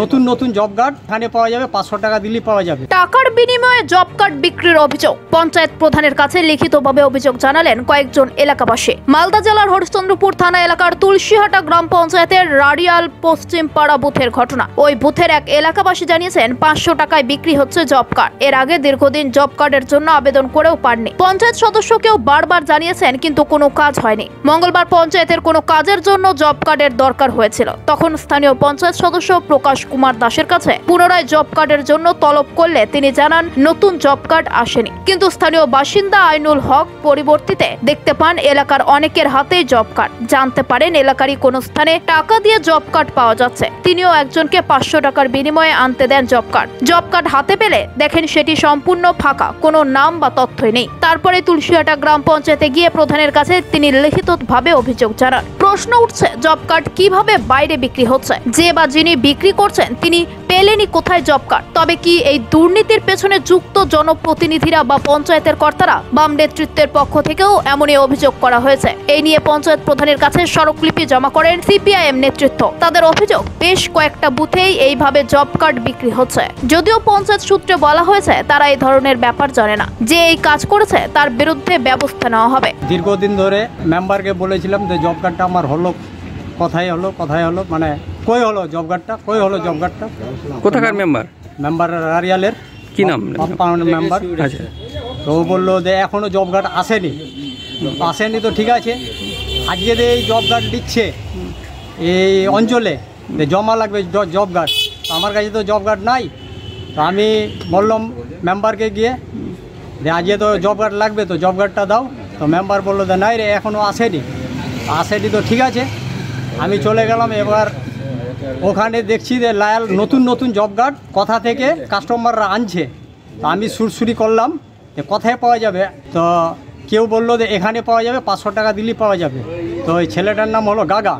নতুন নতুন job card এখানে পাওয়া যাবে, 500 টাকা দিলেই পাওয়া যাবে। টাকার বিনিময়ে জব কার্ড বিক্রির অভিযোগ পঞ্চায়েত প্রধানের কাছে লিখিতভাবে অভিযোগ জানালেন কয়েকজন এলাকাবাসী। মালদা জেলার হরিশ্চন্দ্রপুর থানা এলাকার তুলসীহাটা গ্রাম পঞ্চায়েতের রাডিয়াল পশ্চিম পাড়া বুথের ঘটনা। ওই বুথের এক এলাকাবাসী জানিয়েছেন 500 টাকায় বিক্রি হচ্ছে জব কার্ড। এর আগে দীর্ঘদিন জব কার্ডের জন্য আবেদন করেও পাননি। পঞ্চায়েত সদস্যকেও বারবার জানিয়েছেন, কিন্তু কোনো কাজ হয়নি। মঙ্গলবার পঞ্চায়েতের কোনো কাজের জন্য জব কার্ডের দরকার হয়েছিল। তখন স্থানীয় পঞ্চায়েত সদস্য প্রকাশ কুমার দাসের কাছে পুনরায় জব কার্ডের জন্য তলব করলে তিনি জানান নতুন জব কার্ড আসেনি। কিন্তু স্থানীয় বাসিন্দা আইনুল হক পরিবর্তিতে দেখতে পান এলাকার অনেকের হাতেই জব কার্ড। জানতে পারেন এলাকারই কোনো স্থানে টাকা দিয়ে জব কার্ড পাওয়া যাচ্ছে। তিনিও একজনকে 500 টাকার বিনিময়ে আনতে দেন জব কার্ড। জব কার্ড হাতে পেলে দেখেন সেটি সম্পূর্ণ ফাঁকা, কোনো নাম বা তথ্যই নেই। তারপরে তুলসীহাটা গ্রাম পঞ্চায়েতে গিয়ে প্রধানের কাছে তিনি লিখিতভাবে অভিযোগ জানান। প্রশ্ন উঠছে, জব কার্ড কিভাবে বাইরে বিক্রি হচ্ছে? যে বা যিনি বিক্রি করছেন তিনি পেলেনি কোথায় জব কার্ড? তবে কি এই দুর্নীতির পেছনে যুক্ত জনপ্রতিনিধিরা বা পঞ্চায়েতের কর্তারা? বাম নেতৃত্বের পক্ষ থেকেও এমনই অভিযোগ করা হয়েছে। এই নিয়ে পঞ্চায়েত প্রধানের কাছে স্মারকলিপি জমা করেন সিপিআইএম নেতৃত্ব। তাদের অভিযোগ, বেশ কয়েকটা বুথেই এইভাবে জব কার্ড বিক্রি হচ্ছে। যদিও পঞ্চায়েত সূত্রে বলা হয়েছে তারা এই ধরনের ব্যাপার জানে না। যে এই কাজ করেছে তার বিরুদ্ধে ব্যবস্থা নেওয়া হবে। দীর্ঘদিন ধরে মেম্বারকে বলেছিলাম যে জব কার্ডটা আমার হলো, কোথায় হলো, মানে কই হলো জব কার্ডটা, কোথাকার মেম্বার? মেম্বার রারিয়ালের। কি নাম? মেম্বার। আচ্ছা, তো ও বললো যে এখনো জব কার্ড আসেনি। তো ঠিক আছে, আজকে যে এই জব কার্ড দিচ্ছে এই অঞ্চলে যে জমা লাগবে জব কার্ড, আমার কাছে তো জব কার্ড নাই। তো আমি বললাম মেম্বারকে গিয়ে যে আজকে তো জব কার্ড লাগবে, তো জব কার্ডটা দাও। তো মেম্বার বললো যে নাই রে, এখনও আসেনি। তো ঠিক আছে, আমি চলে গেলাম। এবার ওখানে দেখছি যে নতুন জব কার্ড কোথা থেকে কাস্টমাররা আনছে। তো আমি সুরসুরি করলাম যে কোথায় পাওয়া যাবে। তো কেউ বললো যে এখানে পাওয়া যাবে, 500 টাকা দিলেই পাওয়া যাবে। তো ওই ছেলেটার নাম হলো গাগা।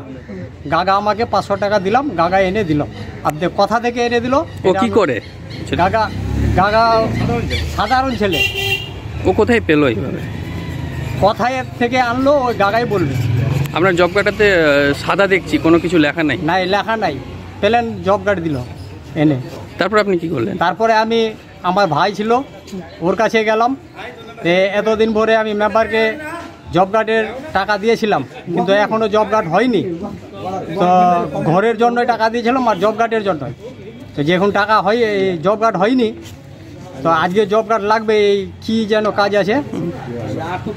আমাকে 500 টাকা দিলাম, গাগা এনে দিল। আপনি কোথা থেকে এনে দিল? ও কি করে? গাগা সাধারণ ছেলে। ও কোথায় পেলো এইভাবে? কোথায় থেকে আনলো ওই গাগাই বলবে। আপনার জব কার্ডটাতে সাদা দেখছি, কোনো কিছু লেখা নাই। নাই, লেখা নাই, প্লেন জব কার্ড দিল এনে। তারপর আপনি কি করলেন? তারপরে আমি, আমার ভাই ছিল, ওর কাছে গেলাম। এতদিন পরে আমি মেম্বারকে জব কার্ডের টাকা দিয়েছিলাম, কিন্তু এখনও জব কার্ড হয়নি। তো ঘরের জন্য টাকা দিয়েছিলাম আর জব কার্ডের জন্য। তো যখন টাকা হয়, এই জব কার্ড হয়নি, তো আজকে জব কার্ড লাগবে। এই কী যেন কাজ আছে,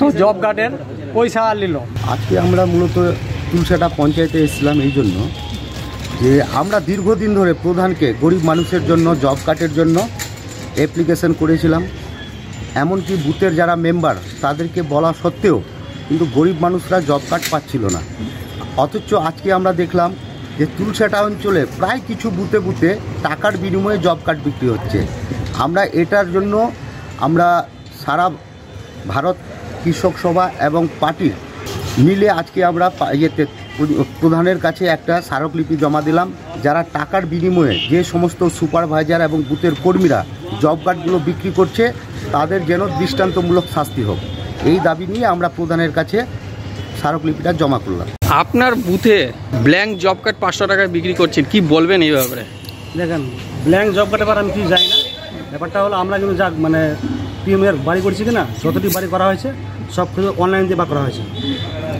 তো জব কার্ডের পয়সা নিল। আজকে আমরা মূলত তুলসীহাটা পঞ্চায়েতে এসেছিলাম এই জন্য যে আমরা দীর্ঘদিন ধরে প্রধানকে গরিব মানুষের জন্য জব কার্ডের জন্য অ্যাপ্লিকেশন করেছিলাম। এমনকি বুথের যারা মেম্বার তাদেরকে বলা সত্ত্বেও কিন্তু গরিব মানুষরা জব কার্ড পাচ্ছিল না। অথচ আজকে আমরা দেখলাম যে তুলসীহাটা অঞ্চলে প্রায় কিছু বুথে টাকার বিনিময়ে জব কার্ড বিক্রি হচ্ছে। আমরা এটার জন্য সারা ভারত কৃষক সভা এবং পার্টির মিলে আজকে আমরা প্রধানের কাছে একটা স্মারকলিপি জমা দিলাম। যারা টাকার বিনিময়ে যে সমস্ত সুপারভাইজার এবং বুথের কর্মীরা জব কার্ডগুলো বিক্রি করছে তাদের যেন দৃষ্টান্তমূলক শাস্তি হোক, এই দাবি নিয়ে আমরা প্রধানের কাছে স্মারকলিপিটা জমা করলাম। আপনার বুথে ব্ল্যাঙ্ক জব কার্ড 500 টাকায় বিক্রি করছেন, কি বলবেন এই ব্যাপারে? দেখেন, ব্ল্যাঙ্ক জব কার্ডের ব্যাপারে আমি কিছু জানি না। ব্যাপারটা হলো আমরা কিন্তু মানে পিএমের বাড়ি করছি কিনা, যতটি বাড়ি করা হয়েছে সব কিছু অনলাইন দিয়ে করা হয়েছে।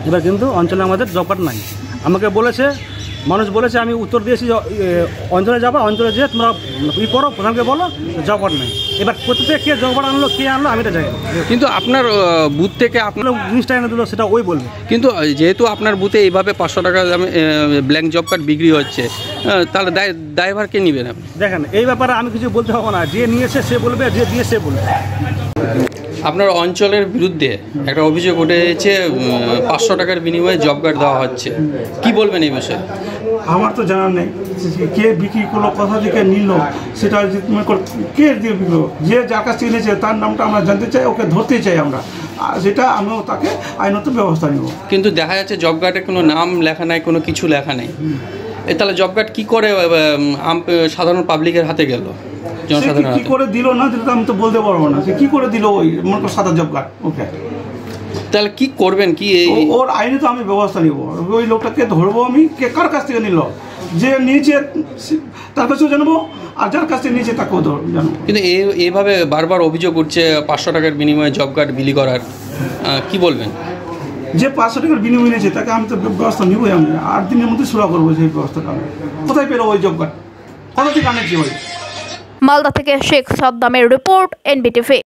এবার কিন্তু অঞ্চলে আমাদের জব কার্ড নাই। আমাকে বলেছে, মানুষ বলেছে, আমি উত্তর দিয়েছি অঞ্চলে যাবো, অঞ্চলে যেয়ে তোমরা করো, প্রধানকে বলো জব কার্ড নেই। এবার কোথায় কে জব কার্ড আনলো, কে আনলো আমি এটা জানি। কিন্তু আপনার বুথ থেকে আপনার জিনিসটা এনে দিল সেটা ওই বলবে। কিন্তু যেহেতু আপনার বুথে এইভাবে 500 টাকা দামে ব্ল্যাঙ্ক জব কার্ড বিক্রি হচ্ছে, তাহলে দায়ভার কে নেবেন আপনি? দেখেন, এই ব্যাপারে আমি কিছু বলতে পারবো না। যে নিয়েছে সে বলবে, যে দিয়ে সে বলবে। আপনার অঞ্চলের বিরুদ্ধে একটা অভিযোগ উঠেছে, 500 টাকার বিনিময়ে জব কার্ড দেওয়া হচ্ছে, কি বলবেন এই বিষয়ে? আমার তো জানা নেই কে বিক্রি করলো, কোথা থেকে নিল, সেটা কে দিয়ে বিক্রি, যে যার কাছ থেকে নিয়েছে তার নামটা আমরা জানতে চাই, ওকে ধরতে চাই আমরা, সেটা আমিও তাকে আইনত ব্যবস্থা নিব। কিন্তু দেখা যাচ্ছে জব কার্ডে কোনো নাম লেখা নাই, কোনো কিছু লেখা নেই। তাহলে জব কার্ড কী করে সাধারণ পাবলিকের হাতে গেল? কি করে দিল না দিল আমি তো বলতে পারবো না, সে কি করে দিল ওই মনে করো সাদা জব কার্ড। ওকে, তাহলে কি করবেন? কি ওর আইনে তো আমি ব্যবস্থা নিব, ওই লোকটাকে ধরবো আমি, কে কার কাছ থেকে নিল, যে নিয়েছে তার কাছেও জানাবো, আর যার কাছে নিয়েছে তাকেও জানাবো। কিন্তু এইভাবে বারবার অভিযোগ উঠছে 500 টাকার বিনিময়ে জব কার্ড বিলি করার, কি বলবেন? যে 500 টাকার বিনিময় নিয়েছে তাকে আমি তো ব্যবস্থা নিবই, আমি 8 দিনের মধ্যে শুরু করবো সেই ব্যবস্থাটা। আমি কোথায় পেলো ওই জব কার্ড, কোথা থেকে আনেছি ওই? মালদা থেকে শেখ সাদ্দামের রিপোর্ট, NBTV।